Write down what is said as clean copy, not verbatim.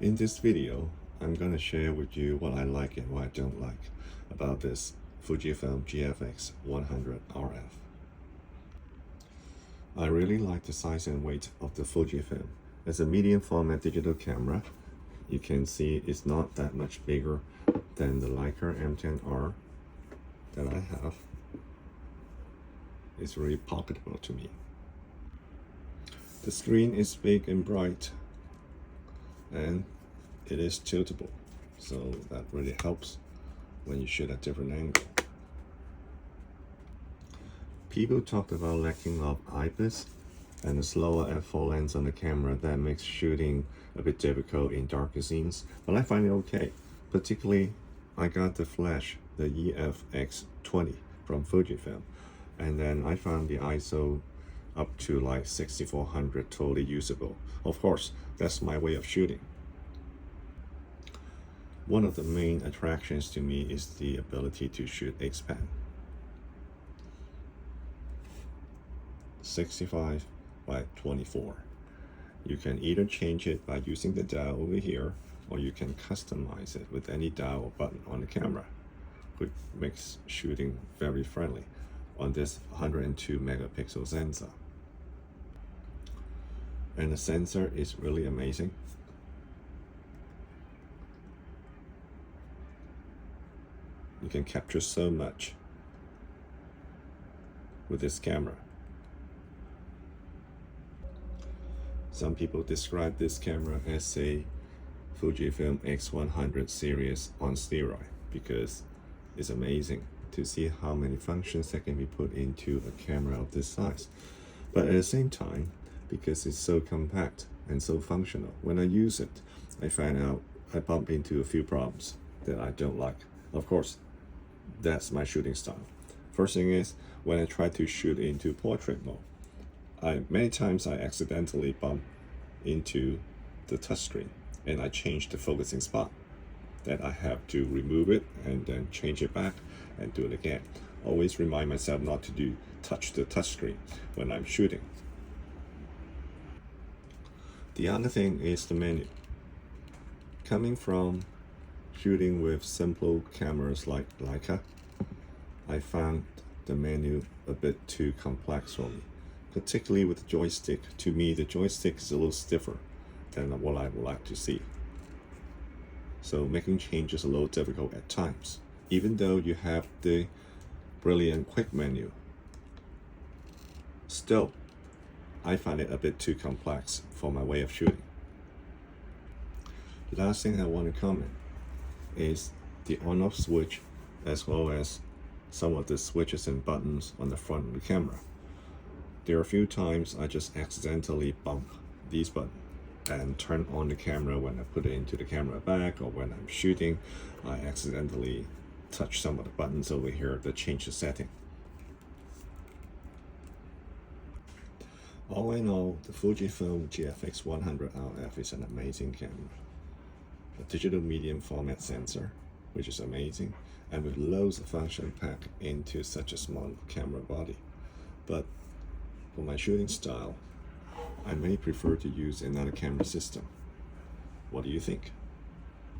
In this video, I'm going to share with you what I like and what I don't like about this Fujifilm GFX100RF. I really like the size and weight of the Fujifilm. As a medium format digital camera, you can see it's not that much bigger than the Leica M10R that I have. It's really pocketable to me. The screen is big and bright, and it is tiltable, so that really helps when you shoot at different angle. People talked about lacking of IBIS and a slower f4 lens on the camera that makes shooting a bit difficult in darker scenes, but I find it okay. Particularly, I got the flash, the GFX100 from Fujifilm, and then I found the ISO up to like 6400 totally usable. Of course, that's my way of shooting. One of the main attractions to me is the ability to shoot expand. 65 by 24. You can either change it by using the dial over here, or you can customize it with any dial or button on the camera, which makes shooting very friendly on this 102 megapixel sensor. And the sensor is really amazing. You can capture so much with this camera. Some people describe this camera as a Fujifilm X100 series on steroid because it's amazing to see how many functions that can be put into a camera of this size. But at the same time, because it's so compact and so functional, when I use it, I find out I bump into a few problems that I don't like. Of course, that's my shooting style. First thing is, when I try to shoot into portrait mode, many times I accidentally bump into the touchscreen and I change the focusing spot. Then I have to remove it and then change it back and do it again. Always remind myself not to touch the touchscreen when I'm shooting. The other thing is the menu. Coming from shooting with simple cameras like Leica, I found the menu a bit too complex for me, particularly with the joystick. To me, the joystick is a little stiffer than what I would like to see. So making changes a little difficult at times, even though you have the brilliant quick menu. Still, I find it a bit too complex for my way of shooting. The last thing I want to comment is the on-off switch, as well as some of the switches and buttons on the front of the camera. There are a few times I just accidentally bump these buttons and turn on the camera when I put it into the camera bag, or when I'm shooting, I accidentally touch some of the buttons over here to change the setting. All in all, the Fujifilm GFX100RF is an amazing camera. A digital medium format sensor, which is amazing, and with loads of function packed into such a small camera body. But for my shooting style, I may prefer to use another camera system. What do you think?